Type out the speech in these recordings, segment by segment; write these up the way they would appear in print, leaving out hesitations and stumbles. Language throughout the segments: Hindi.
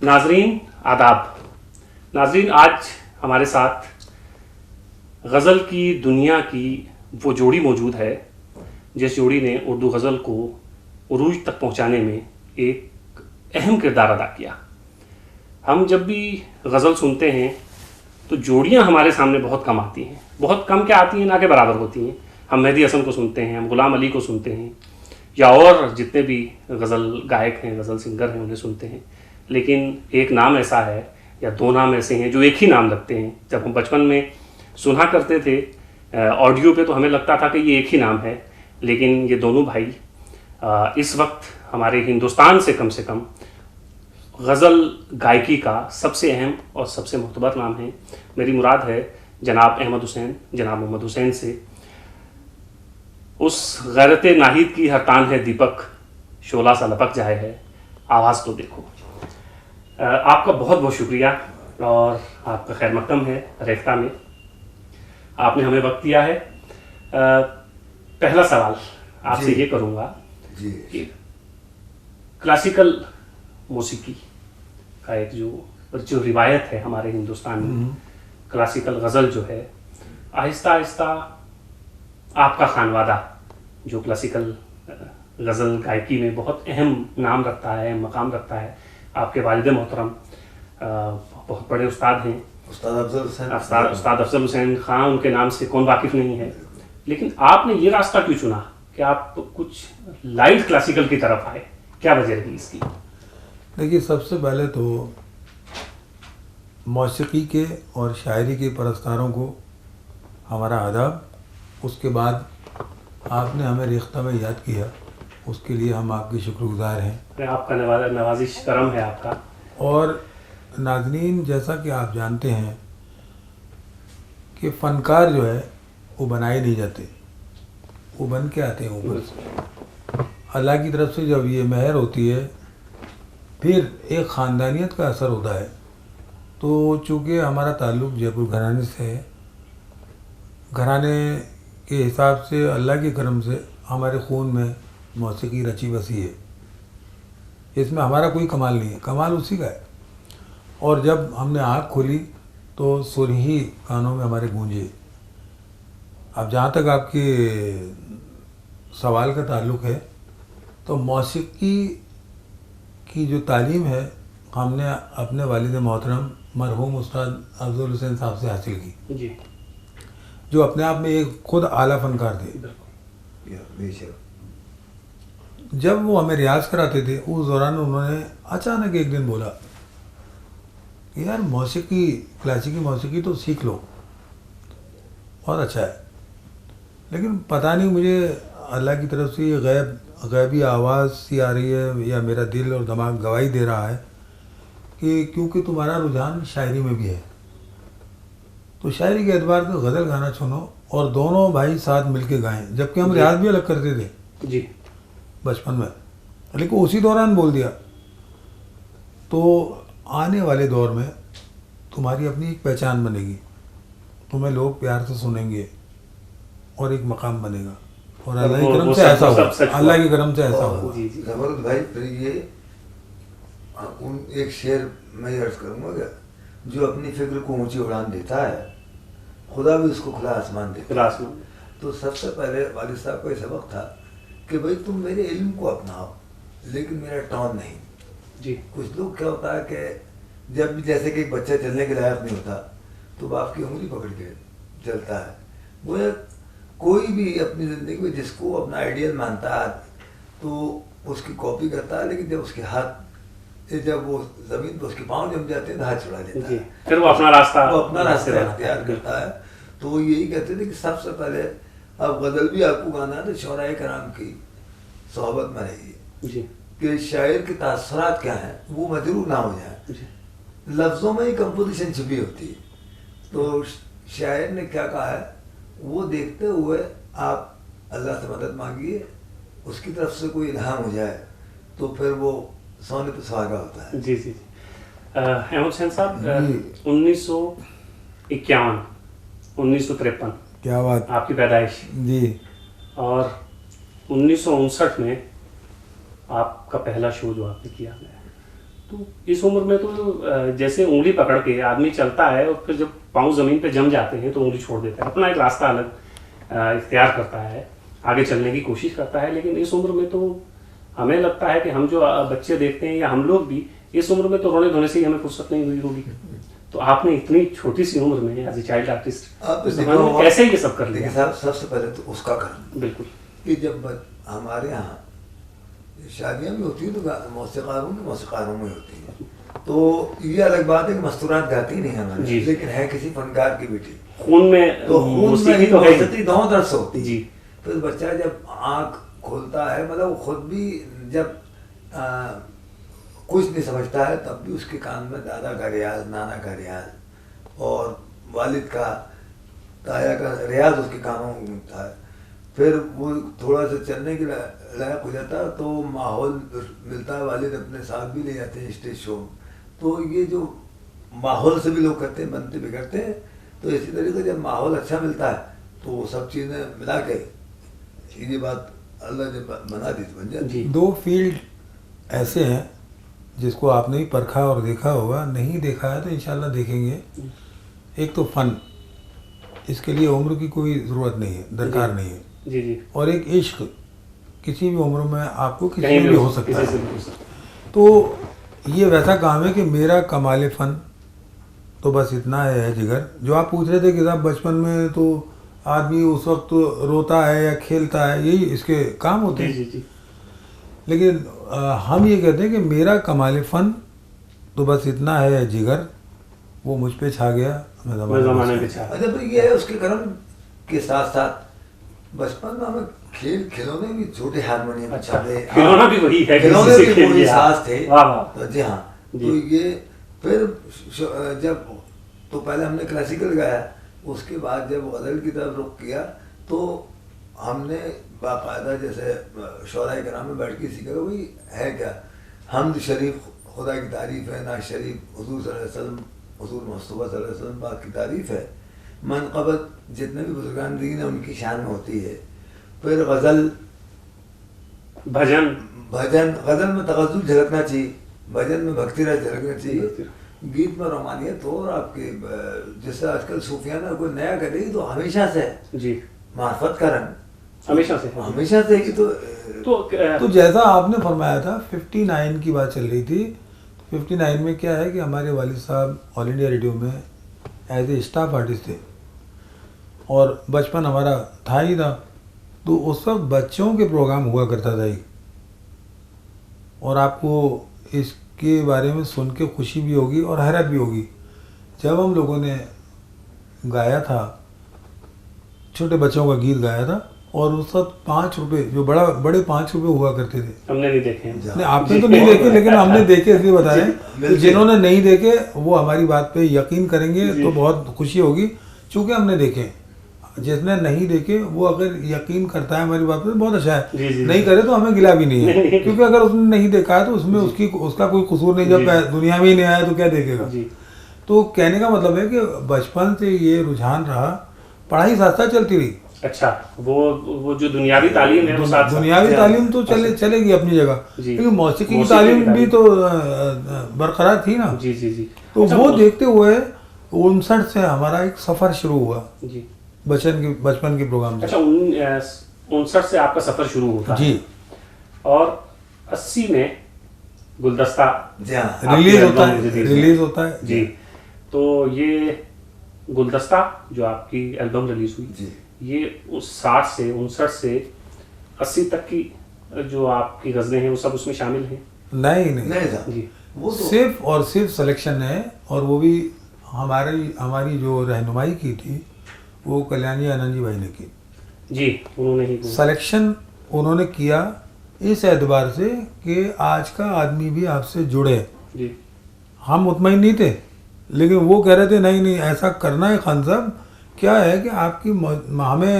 नाजरीन आदाब। नाजरीन, आज हमारे साथ गज़ल की दुनिया की वो जोड़ी मौजूद है जिस जोड़ी ने उर्दू गज़ल को उरूज तक पहुंचाने में एक अहम किरदार अदा किया। हम जब भी गज़ल सुनते हैं तो जोड़ियां हमारे सामने बहुत कम आती हैं, बहुत कम क्या आती हैं, ना के बराबर होती हैं। हम मेहदी हसन को सुनते हैं, हम गुलाम अली को सुनते हैं, या और जितने भी गज़ल गायक हैं, गज़ल सिंगर हैं, उन्हें सुनते हैं। लेकिन एक नाम ऐसा है या दो नाम ऐसे हैं जो एक ही नाम लगते हैं। जब हम बचपन में सुना करते थे ऑडियो पे तो हमें लगता था कि ये एक ही नाम है, लेकिन ये दोनों भाई इस वक्त हमारे हिंदुस्तान से कम गज़ल गायकी का सबसे अहम और सबसे मोतबर नाम है। मेरी मुराद है जनाब अहमद हुसैन, जनाब मोहम्मद हुसैन से। उस गैरत नाहिद की हर तान है दीपक, शोला सा लपक जाए है, आवाज़ तो देखो। आपका बहुत बहुत शुक्रिया और आपका खैर मकदम है रेफ्ता में, आपने हमें वक्त दिया है। पहला सवाल आपसे ये करूँगा कि क्लासिकल मौसीकी का एक जो रिवायत है हमारे हिंदुस्तान में, क्लासिकल गज़ल जो है, आहिस्ता आहिस्ता आपका खानवादा जो क्लासिकल गज़ल गायकी में बहुत अहम नाम रखता है, मकाम रखता है, आपके वालिद मोहतरम बहुत बड़े उस्ताद हैं, उस्ताद अफजल हुसैन ख़ान, उनके नाम से कौन वाकिफ़ नहीं है। लेकिन आपने ये रास्ता क्यों चुना कि आप कुछ लाइट क्लासिकल की तरफ आए, क्या वजह रही इसकी? देखिए, सबसे पहले तो मौसीकी के और शायरी के परस्तारों को हमारा आदाब। उसके बाद आपने हमें रेख्ता में याद किया, उसके लिए हम आपके शुक्रगुजार हैं। आपका नवाजिश करम है आपका। और नाज़रीन, जैसा कि आप जानते हैं कि फ़नकार जो है वो बनाए नहीं जाते, वो बन के आते हैं ऊपर से। अल्लाह की तरफ से जब ये मेहर होती है, फिर एक ख़ानदानियत का असर होता है। तो चूँकि हमारा ताल्लुक़ जयपुर घराने से है, घराने के हिसाब से अल्लाह के करम से हमारे खून में मौसीकी रची बसी है। इसमें हमारा कोई कमाल नहीं है, कमाल उसी का है। और जब हमने आँख खोली तो सुर ही कानों में हमारे गूंजे। अब जहाँ तक आपके सवाल का ताल्लुक़ है, तो मौसीकी की जो तालीम है हमने अपने वालिद मोहतरम मरहूम उस्ताद अफजल हुसैन साहब से हासिल की जी, जो अपने आप में एक खुद आला फनकार थे। जब वो हमें रियाज कराते थे, उस दौरान उन्होंने अचानक एक दिन बोला, यार मौसीकी, क्लासिकी मौसीकी तो सीख लो, बहुत अच्छा है, लेकिन पता नहीं मुझे अल्लाह की तरफ से ये गैबी आवाज़ सी आ रही है या मेरा दिल और दिमाग गवाही दे रहा है कि क्योंकि तुम्हारा रुझान शायरी में भी है, तो शायरी के एतबार से गज़ल गाना चुनो। और दोनों भाई साथ मिलके गाएं, जबकि हम रियाज भी अलग करते थे जी बचपन में, लेकिन उसी दौरान बोल दिया। तो आने वाले दौर में तुम्हारी अपनी एक पहचान बनेगी, तुम्हें लोग प्यार से सुनेंगे और एक मकाम बनेगा। और अल्लाह की करम से ऐसा हुआ, अल्लाह की करम से ऐसा हुआ। जबरदस्त भाई। फिर ये एक शेर मैं अर्ज करूँगा क्या, जो अपनी फिक्र को ऊंची उड़ान देता है, खुदा भी उसको खुला आसमान देता है। तो सबसे पहले वालिद साहब का ये सबक था कि भाई तुम मेरे इल्म को अपनाओ, लेकिन मेरा टॉन नहीं जी। कुछ लोग क्या होता है कि जब भी जैसे कि बच्चा चलने के लायक नहीं होता तो बाप की उंगली पकड़ के चलता है। वो कोई भी अपनी ज़िंदगी में जिसको अपना आइडियल मानता है तो उसकी कॉपी करता है, लेकिन जब उसके हाथ, जब वो ज़मीन पर उसके पाँव जम जाते हैं तो हाथ छुड़ा लेता है, फिर वो अपना रास्ता इख्तियार करता है। तो वो यही कहते थे कि सबसे पहले अब गज़ल भी आपको गाना है तो शौराए कराम की सोहबत में रहिए जी, कि शायर के तासुरात क्या हैं वो मजरूह ना हो जाए। लफ्ज़ों में ही कंपोजिशन छुपी होती है। तो शायर ने क्या कहा है वो देखते हुए आप अल्लाह से मदद मांगिए, उसकी तरफ से कोई इल्हाम हो जाए तो फिर वो सोने पे सुहागा होता है। जी जी। अहमद हुसैन साहब, 1951, 1953 क्या बात, आपकी पैदाइश जी। और 1959 में आपका पहला शो जो आपने किया है, तो इस उम्र में तो जैसे उंगली पकड़ के आदमी चलता है और फिर जब पाँव जमीन पे जम जाते हैं तो उंगली छोड़ देता है, अपना एक रास्ता अलग इख्तियार करता है, आगे चलने की कोशिश करता है। लेकिन इस उम्र में तो हमें लगता है कि हम जो बच्चे देखते हैं या हम लोग भी इस उम्र में तो रोने धोने से ही हमें फुर्सत नहीं हुई होगी। तो आपने इतनी छोटी सी उम्र में एज ए चाइल्ड आर्टिस्ट कैसे ये सब कर लिया? साहब सबसे पहले तो उसका कारण बिल्कुल कि जब हमारे यहाँ शादियाँ भी होती है तो मौसीकारों में होती है, तो ये अलग बात है कि मस्तूरात गाती नहीं है हमारे, लेकिन है किसी फनकार की बेटी खून में, तो खून में ही मौसीकी दोनों तरफ से होती जी। तो बच्चा जब आँख खोलता है, मतलब वो खुद भी जब कुछ नहीं समझता है तब भी उसके कान में दादा का रियाज, नाना का रियाज और वालिद का, ताया का रियाज उसके कानों में घूमता है। फिर वो थोड़ा सा चलने के लायक हो जाता है तो माहौल मिलता है, वालिद अपने साथ भी ले जाते हैं स्टेज शो में। तो ये जो माहौल से भी लोग करते हैं, बनते बिगड़ते हैं। तो इसी तरीके से जब माहौल अच्छा मिलता है तो वो सब चीज़ें मिला के ये बात अल्लाह ने बना दी तो बन जाती। दो फील्ड ऐसे हैं जिसको आपने भी परखा और देखा होगा, नहीं देखा है तो इंशाल्लाह देखेंगे। एक तो फन, इसके लिए उम्र की कोई ज़रूरत नहीं है, दरकार नहीं है जी जी। और एक इश्क, किसी भी उम्र में आपको किसी में भी हो सकता है। तो ये वैसा काम है कि मेरा कमाल फन तो बस इतना है जिगर। जो आप पूछ रहे थे कि साहब बचपन में तो आदमी उस वक्त तो रोता है या खेलता है, यही इसके काम होते हैं। जी जी। लेकिन हम ये कहते हैं कि मेरा कमाल फन तो बस इतना है जिगर, वो मुझ पे छा गया, मैं ज़माने पे छा। अच्छा, तो ये है उसके कर्म के साथ साथ बचपन में हमें खिलौने भी, छोटे हारमोनियम, अच्छा, खिलौना भी वही है, खिलौने भी पूरी सास थे। वाह वाह। तो जी हाँ, तो ये फिर जब तो पहले हमने क्लासिकल गाया, उसके बाद जब गज़ल की तरफ रुख किया तो हमने बाकायदा जैसे शोराए कराम में बैठ के सीखा वही है क्या, हमद शरीफ खुदा की तारीफ़ है, नाज शरीफ हुज़ूर सल्लल्लाहु अलैहि वसल्लम, हुज़ूर मुस्तफ़ा सल्लल्लाहु अलैहि वसल्लम पाक की तारीफ़ है, मनक़बत जितने भी बुज़ुर्गान दीन है उनकी शान में होती है। फिर गज़ल, भजन, गज़ल में तगज़्ज़ुल झलकना चाहिए, भजन में भक्ति रस झलकना चाहिए, गीत में रोमानियत हो, और आपके जैसे आजकल सूफियाना कोई नया करे तो हमेशा से जी, मार्फत का रंग हमेशा से कि तो जैसा आपने फरमाया था 59 की बात चल रही थी। 59 में क्या है कि हमारे वालिद साहब ऑल इंडिया रेडियो में एज ए स्टाफ आर्टिस्ट थे और बचपन हमारा था ही था। तो उस वक्त बच्चों के प्रोग्राम हुआ करता था ही, और आपको इसके बारे में सुन के खुशी भी होगी और हैरत भी होगी। जब हम लोगों ने गाया था, छोटे बच्चों का गीत गाया था, और उस वक्त 5 रुपये, जो बड़े 5 रुपये हुआ करते थे, हमने नहीं देखे। नहीं, आपने तो नहीं देखे, लेकिन हमने देखे, इसलिए बता रहे हैं। तो जिन्होंने नहीं देखे वो हमारी बात पे यकीन करेंगे तो बहुत खुशी होगी, चूँकि हमने देखे। जिसने नहीं देखे वो अगर यकीन करता है हमारी बात पे, बहुत अच्छा है। नहीं करे तो हमें गिला भी नहीं है, क्योंकि अगर उसने नहीं देखा है तो उसमें उसका कोई कसूर नहीं। जब दुनिया में ही नहीं आया तो क्या देखेगा। तो कहने का मतलब है कि बचपन से ये रुझान रहा, पढ़ाई साथ साथ चलती रही। अच्छा, वो जो दुनियावी तालीम है वो साथ दुनियावी तालीम तो चलेगी अपनी जगह, लेकिन मौसीकी की तालीम भी तो बरकरार थी ना। जी जी जी। तो वो देखते हुए 59 से हमारा एक सफर शुरू हुआ जी, बचपन के प्रोग्राम से। अच्छा, 59 से आपका सफर शुरू होता है जी, और 80 में गुलदस्ता रिलीज होता है जी। तो ये गुलदस्ता जो आपकी एल्बम रिलीज हुई, ये उस 60 से 59 से 80 तक की जो आपकी गज़लें हैं वो सब उसमें शामिल हैं? नहीं जी, वो तो सिर्फ और सिर्फ सिलेक्शन है, और वो भी हमारी जो रहनुमाई की थी वो कल्याणी आनंद जी भाई ने की जी। उन्होंने ही सिलेक्शन उन्होंने किया इस एतबार से कि आज का आदमी भी आपसे जुड़े जी। हम मुतमईन नहीं थे, लेकिन वो कह रहे थे नहीं ऐसा करना है खान साहब। क्या है कि आपकी हमें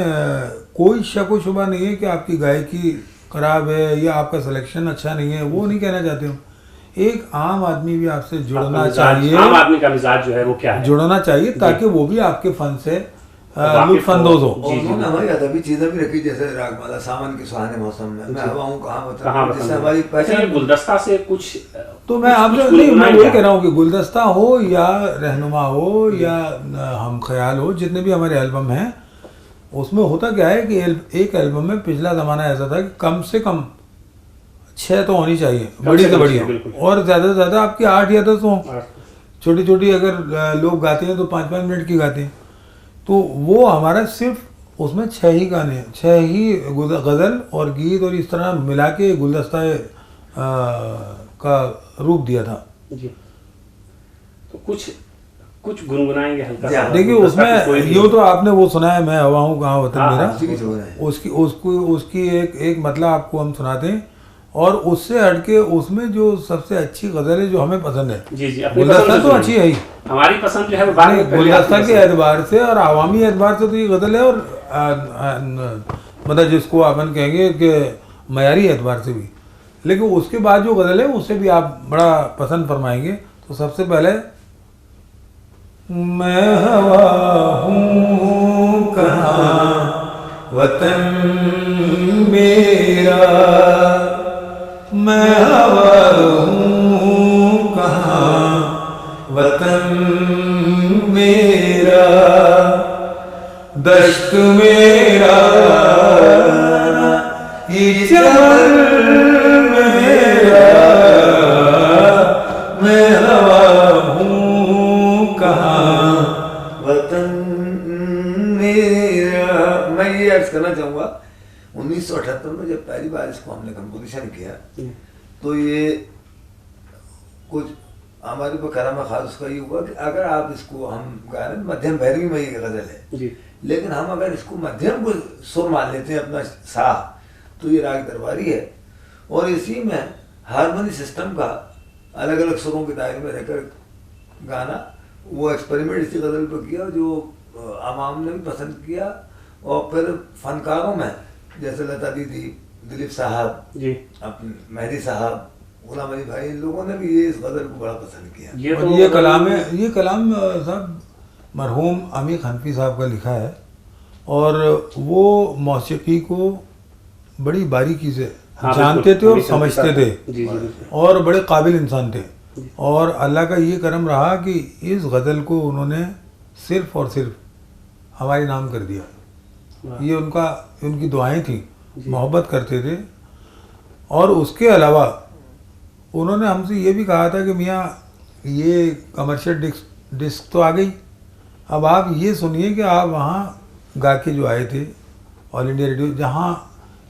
कोई शक व शुबा नहीं है कि आपकी गायकी खराब है या आपका सिलेक्शन अच्छा नहीं है, वो नहीं कहना चाहते हम। एक आम आदमी भी आपसे जुड़ना चाहिए, आम आदमी का मिजाज जो है वो क्या है, जुड़ना चाहिए, ताकि वो भी आपके फन से लुत्फानंदोज हो। उन्होंने हमारी अदबी चीजें भी रखी, जैसे रागमाला, सावन के सुहाने मौसम में, मैं हवा हूँ कहाँ बता, जैसे हमारी पहचान। गुलदस्ता से कुछ तो मैं आपसे नहीं, मैं गुनगुनाएं वही क्या? कह रहा हूँ कि गुलदस्ता हो या रहनुमा हो या हम ख्याल हो, जितने भी हमारे एल्बम हैं उसमें होता क्या है कि एक एल्बम में पिछला ज़माना ऐसा था कि कम से कम 6 तो होनी चाहिए, बड़ी से से कम बड़ी 6, हो, बिल्कुल। और ज़्यादा से ज़्यादा आपकी 8 या 10 हो। और छोटी छोटी अगर लोग गाते हैं तो 5-5 मिनट की गाते हैं। तो वो हमारा सिर्फ उसमें 6 ही गाने, 6 ही गज़ल और गीत और इस तरह मिला के गुलदस्ता का रूप दिया था। जी, तो कुछ गुनगुनाएंगे हल्का जी, सा। हाँ। देखिए गुलदस्ता की कोई उसमें भी- यूँ तो आपने वो सुना है, मैं हवा हूँ कहाँ वतन हाँ, मेरा, हाँ, उसी की जोड़ है। उसकी एक मतला आपको हम सुनाते हैं। और उससे हटके उसमें जो सबसे अच्छी गज़ल है जो हमें पसंद है, जी जी, अपनी पसंद गुलदस्ता से तो सुनाइए। अच्छी है ही, हमारी पसंद जो है वो बाद में, पहले गुलदस्ता आपकी के पसंद। एतबार से और आवामी एतबार से तो ये गज़ल है, और मतलब जिसको अपन कहेंगे कि मयारी एतबार से भी। लेकिन उसके बाद जो गज़ल है उससे भी आप बड़ा पसंद फरमाएंगे। तो सबसे पहले मैं हवा हूँ कहाँ वतन मेरा, मैं हवा हूँ कहाँ वतन मेरा, दश्त मेरा ये चमन मेरा, मैं हवा हूँ कहाँ वतन मेरा। मैं ये अर्ज करना चाहूँगा, 1978 में जब पहली बार इसको हमने कंपोजिशन किया तो ये कुछ हमारे ऊपर करामा खास उसका ये हुआ कि अगर आप इसको हम गा रहे हैं, मध्यम भैरवी में ये गज़ल है, जी लेकिन हम अगर इसको मध्यम को सुर मान लेते हैं अपना सा, तो ये राग दरबारी है। और इसी में हारमोनी सिस्टम का अलग अलग सुरों के दायरे में रहकर गाना, वो एक्सपेरिमेंट इसी गज़ल पर किया जो आवाम ने भी पसंद किया। और फिर फनकारों में जैसे लता दीदी, दिलीप साहब, जी, अपने मेहदी साहब, गुलाम अली भाई, इन लोगों ने भी ये इस गज़ल को बड़ा पसंद किया। ये और तो ये कलाम है, ये कलाम साहब मरहूम अमीर हनफी साहब का लिखा है। और वो मौसीकी को बड़ी बारीकी से हाँ, जानते बिल्कुल, थे और अमीर हनफी समझते साहब। थे, जी जी जी। और बड़े काबिल इंसान थे। और अल्लाह का ये करम रहा कि इस गज़ल को उन्होंने सिर्फ और सिर्फ हमारे नाम कर दिया। वाह। ये उनकी दुआएं थी, मोहब्बत करते थे। और उसके अलावा उन्होंने हमसे ये भी कहा था कि मियाँ ये कमर्शियल डिस्क तो आ गई, अब आप ये सुनिए कि आप वहाँ गा के जो आए थे ऑल इंडिया रेडियो, जहाँ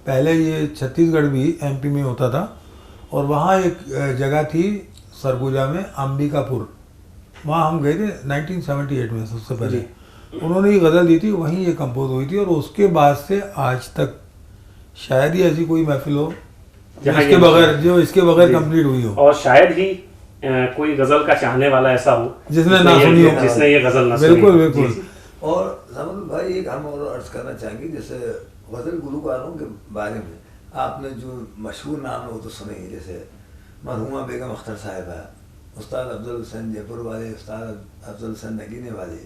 पहले ये छत्तीसगढ़ भी एमपी में होता था, और वहाँ एक जगह थी सरगुजा में, अंबिकापुर, वहाँ हम गए थे 1978 में सबसे पहले। उन्होंने ये गज़ल दी थी, वहीं ये कंपोज हुई थी। और उसके बाद से आज तक शायद ही ऐसी कोई महफिल हो जहाँ जो इसके बगैर जी। कंप्लीट हुई हो, और शायद ही कोई गजल का चाहने वाला ऐसा हो जिसने ना सुनी हो, जिसने ये गजल ना सुनी बिल्कुल हो। बिल्कुल। जी, जी। और समझ भाई एक हम और अर्ज करना चाहेंगे, जैसे गज़ल गुलकारों के बारे में आपने जो मशहूर नाम है वो तो सुने ही, जैसे मरहुमा बेगम अख्तर साहिबा, उस्ताद अफजल हुसैन जयपुर वाले, उस्ताद अफजल हुसैन नगीने वाले,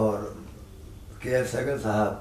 और के.एल. सहगल साहब,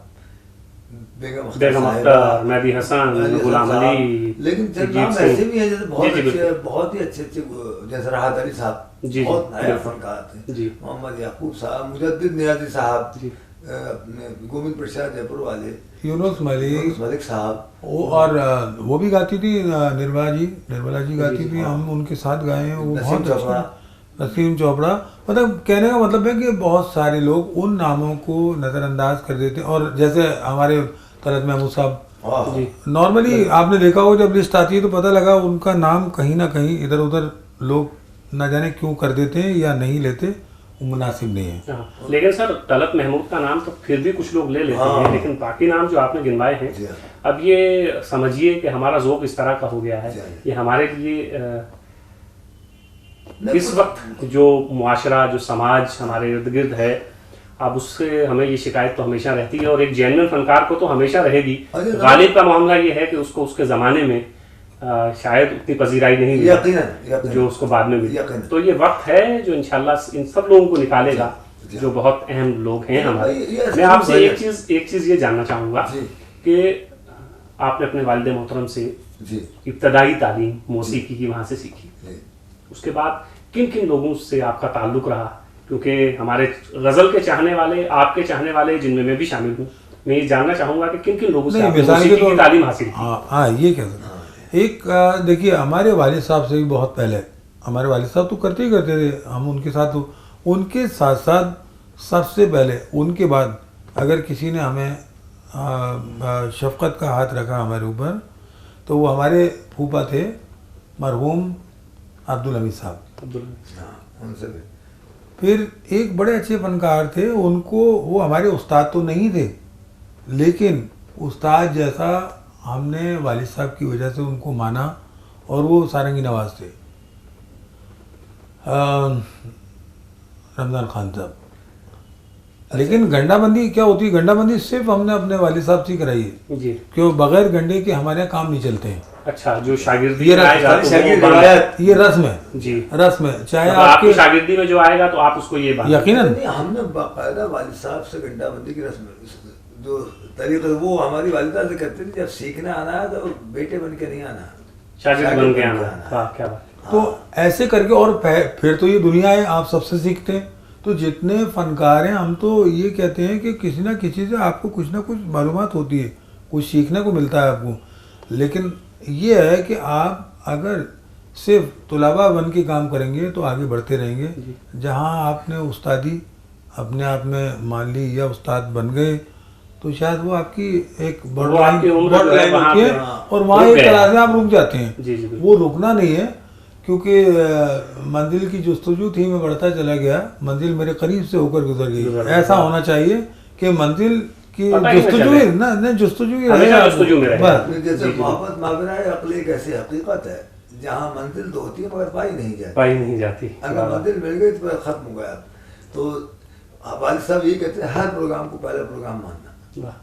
बेगम अख्तर साहिबा, मेहदी हसन, गुलाम अली, लेकिन चंद जगजीत नाम सिंह। ऐसे भी हैं जैसे बहुत जी, जी, अच्छे, बिल्कुल। बहुत ही अच्छे अच्छे, जैसे राहत अली साहब, जी, बहुत जी, नया बिल्कुल। फनकार थे, जी। मोहम्मद याकूब साहब, मुजद्दिद नियाज़ी साहब, जी। अपने गोविंद प्रसाद जयपुर वाले, यूनुस मलिक, मलिक साहब, और वो भी गाती थी, निर्मला जी गाती जी, थी, हम उनके साथ गाए हैं, वो नसीम बहुत चोपड़ा। अच्छा। नसीम चोपड़ा, मतलब कहने का मतलब है कि बहुत सारे लोग उन नामों को नज़रअंदाज कर देते हैं। और जैसे हमारे तलत महमूद साहब, हाँ, जी। नॉर्मली आपने देखा हो जब लिस्ट आती है तो पता लगा उनका नाम कहीं ना कहीं इधर उधर लोग न जाने क्यों कर देते हैं या नहीं लेते, वो मुनासिब नहीं है। हाँ, लेकिन सर तलत महमूद का नाम तो फिर भी कुछ लोग ले लेते हाँ। हैं, लेकिन बाकी नाम जो आपने गिनवाए हैं, जी हाँ। अब ये समझिए कि हमारा ज़ोक इस तरह का हो गया है, जी हाँ। ये हमारे लिए नहीं, इस वक्त जो मुआशरा, जो समाज हमारे इर्द गिर्द है, अब उससे हमें ये शिकायत तो हमेशा रहती है, और एक जेन्युइन फनकार को तो हमेशा रहेगी। अरे ना। गालिब का मामला ये है कि उसको उसके ज़माने में शायद उतनी पजीराई नहीं मिली यकीनन जो उसको बाद में मिली। यकीनन। तो ये वक्त है जो इंशाल्लाह इन सब लोगों को निकालेगा, जी। जो बहुत अहम लोग हैं हमारे। ये मैं आपसे भाई- एक चीज़ ये जानना चाहूँगा जी। कि आपने अपने वालिद मोहतरम से जी इब्तदाई तालीम मौसीकी की वहाँ से सीखी, जी उसके बाद किन किन लोगों से आपका ताल्लुक रहा, क्योंकि हमारे गज़ल के चाहने वाले, आपके चाहने वाले, जिनमें मैं भी शामिल हूँ, मैं ये जानना चाहूँगा कि किन किन लोगों से आपने मौसीकी की तालीम हासिल की। हाँ, ये क्या एक देखिए, हमारे वालिद साहब से भी बहुत पहले, हमारे वालिद साहब तो करते ही करते थे, हम उनके साथ, उनके साथ साथ सबसे पहले, उनके बाद अगर किसी ने हमें शफ़क़त का हाथ रखा हमारे ऊपर, तो वो हमारे फूफा थे मरहूम अब्दुल हमीद साहब। उनसे भी फिर एक बड़े अच्छे फनकार थे, उनको, वो हमारे उस्ताद तो नहीं थे, लेकिन उस्ताद जैसा हमने वालिद साहब की वजह से उनको माना, और वो सारंगी नवाज थे, रमज़ान खान साहब। लेकिन गंडाबंदी क्या होती है, गंडाबंदी सिर्फ हमने अपने वालिद साहब से कराई है जी, क्यों, बगैर गंडे के हमारे यहाँ काम नहीं चलते हैं। अच्छा, जो शागिर्दी ये में आएगा तो वो शागिर्दी बांध- रिवायत। ये रस्म है जी, रस्म है, चाहे मतलब आपकी आपके शागिर्दी में जो आएगा तो आप उसको ये बात यकीनन नहीं, हमने बाकायदा वालिद साहब से गंडाबंदी की रस्म जो तरीक़ा वो हमारी वालिदा से करते थे, जब सीखना आना है तो बेटे बन के नहीं आना, शागिर्द बन के आना। वाह, क्या बात। तो ऐसे करके, और फिर तो ये दुनिया है, आप सबसे सीखते हैं। तो जितने फनकार हैं, हम तो ये कहते हैं कि किसी ना किसी से आपको कुछ ना कुछ मालूमात होती है, कुछ सीखने को मिलता है आपको। लेकिन ये है कि आप अगर सिर्फ तुलाबा बन के काम करेंगे तो आगे बढ़ते रहेंगे। जहाँ आपने उस्तादी अपने आप में मान ली या उस्ताद बन गए, तो शायद वो आपकी एक बॉर्डर आपकी उम्र जो है लाइन वहाँ होती है, पे, और वहाँ रुक एक गए। तरह से आप रुक जाते हैं। जी जी, बिल्कुल। वो रुकना नहीं है, क्योंकि मंजिल की जुस्तजू थी, मैं बढ़ता चला गया, मंजिल मेरे करीब से होकर गुजर गई। ऐसा होना चाहिए कि मंजिल की पता ही ना जुस्तजू चले। ही ना जुस्तजू ही हमेशा रहे। जुस्तजू में रहे। बस। जैसे मोहब्बत मावरा अकल एक ऐसी हकीकत है जहाँ मंजिल तो होती है मगर पाई नहीं जाती। पाई नहीं जाती। अगर मंजिल मिल गई तो खत्म हो गया। तो वालिद साहब ये कहते हैं, हर प्रोग्राम को पहला प्रोग्राम मानना। वाह,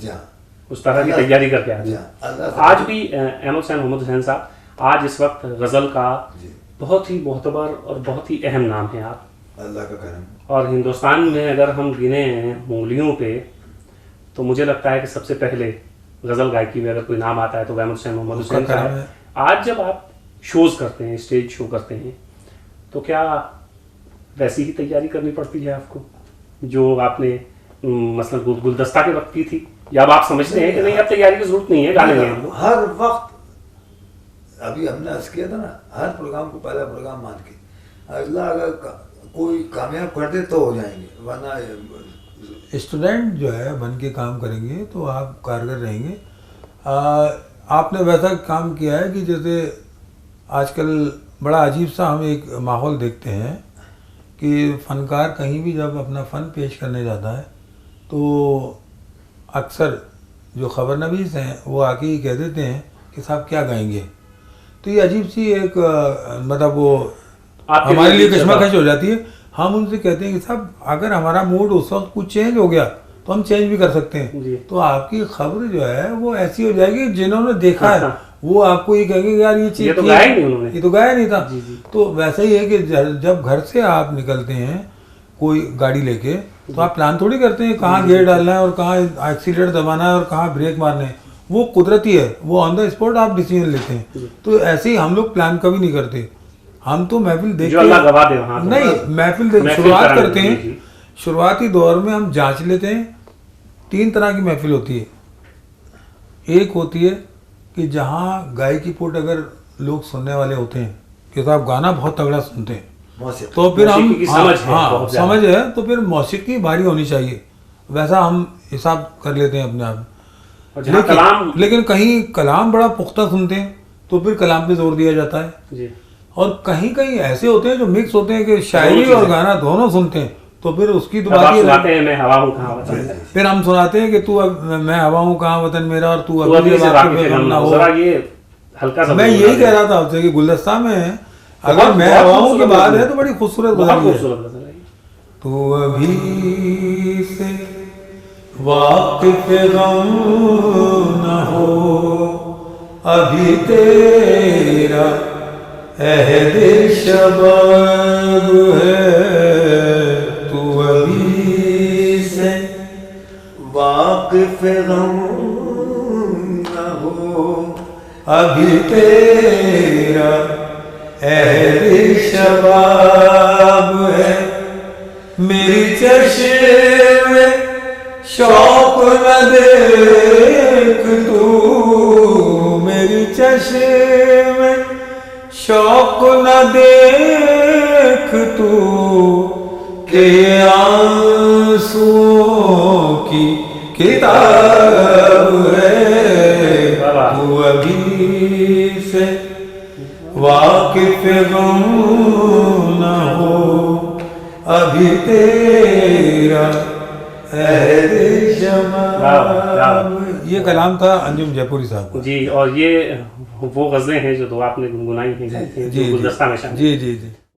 जहाँ उस तरह की तैयारी करके आए। अल्लाह से- आज भी अहमद हुसैन मोहम्मद हुसैन साहब, आज इस वक्त गज़ल का जी, बहुत ही मोतबर और बहुत ही अहम नाम है आप। अल्लाह का करम। और हिंदुस्तान में अगर हम गिने उंगलियों पे, तो मुझे लगता है कि सबसे पहले गज़ल गायकी में अगर कोई नाम आता है तो अहमद हुसैन मोहम्मद उसका हुसैन करम साहब। है। आज जब आप शोज़ करते हैं, स्टेज शो करते हैं, तो क्या वैसी ही तैयारी करनी पड़ती है आपको जो आपने मसलन गुलदस्ता के वक्त की थी, या अब आप समझते हैं कि नहीं, अब तैयारी की जरूरत नहीं है, गा लेंगे हम लोग? हर वक्त, अभी हमने अर्ज किया था ना, हर प्रोग्राम को पहला प्रोग्राम मान के, अल्लाह अगर कोई कामयाब कर दे तो हो जाएंगे, वरना स्टूडेंट जो है बन के काम करेंगे तो आप कारगर रहेंगे। आपने वैसा काम किया है कि जैसे आजकल बड़ा अजीब सा हम एक माहौल देखते हैं कि फ़नकार कहीं भी जब अपना फ़न पेश करने जाता है तो अक्सर जो ख़बरनवीस हैं वो आके ही कह देते हैं कि साहब क्या गाएंगे। तो ये अजीब सी एक मतलब वो आपके हमारे लिए लिए कश्मकश हो जाती है। हम उनसे कहते हैं कि साहब अगर हमारा मूड उस वक्त कुछ चेंज हो गया तो हम चेंज भी कर सकते जी। हैं। तो आपकी खबर जो है वो ऐसी हो जाएगी, जिन्होंने देखा है वो आपको ये कहेंगे यार ये चीज़ ये तो थी, गाया ही नहीं उन्होंने। ये तो गाया नहीं था। जी, जी। तो वैसा ही है कि जब घर से आप निकलते हैं कोई गाड़ी लेके, तो आप प्लान थोड़ी करते हैं कहाँ गियर डालना है और कहाँ एक्सीलेटर दबाना है और कहाँ ब्रेक मारना है। वो कुदरती है, वो ऑन द स्पॉट आप डिसीजन लेते हैं। तो ऐसे ही हम लोग प्लान कभी नहीं करते। हम तो महफिल देख जो अल्लाह गवाह दे वहाँ तो नहीं, बस। महफिल देख महफिल शुरुआत कराने करते जी, हैं। जी। शुरुआती दौर में हम जांच लेते हैं। 3 तरह की महफिल होती है। एक होती है कि जहाँ गायकी पुट अगर लोग सुनने वाले होते हैं कि साहब गाना बहुत तगड़ा सुनते हैं, मौसीकी। तो फिर हम मौसीकी की समझ है बहुत ज्यादा। समझ है, तो फिर मौसीकी भारी होनी चाहिए। वैसा हम हिसाब कर लेते हैं अपने आप। और जहाँ कलाम लेकिन कहीं कलाम बड़ा पुख्ता सुनते हैं तो फिर कलाम पे जोर दिया जाता है। जी, और कहीं कहीं ऐसे होते हैं जो मिक्स होते हैं कि शायरी दोनों और चीजें। गाना दोनों सुनते हैं, तो फिर उसकी तो अब आप बात ही सुनाते हैं मैं हवा हूँ कहाँ वतन मेरा। फिर हम सुनाते हैं कि तू मैं हवा हूँ कहाँ वतन मेरा और तू तो अभी अभी जब से आपके वाकिफ है बेगम हम ना ना हो। जरा ये हल्का सा मैं बोलना यही है। कह रहा था आपसे कि गुलदस्ता में अगर बहुत- मैं बहुत हवा हूँ के खूबसूरत बाद गजल है तो बड़ी खूबसूरत बहुत गजल है। खूबसूरत गजल है ये। तो अभी से वाकिफ गम न हो, अभी तेरा अहद शबाब है। तू अभी से वाकिफ गम न हो, अभी तेरा अहद शबाब है मेरी चश्म में शौक न देख तू मेरी चश्म में शौक न देख तू के आंसुओं की किताब है तू अभी से वाकिफ गम न हो अभी तेरा अहद शबाब। ये कलाम था अंजुम जयपुरी साहब का। जी, और ये वो गज़लें हैं जो आपने गुनगुनाई हैं, जी जो गुलदस्ता में शामिल हैं। जी।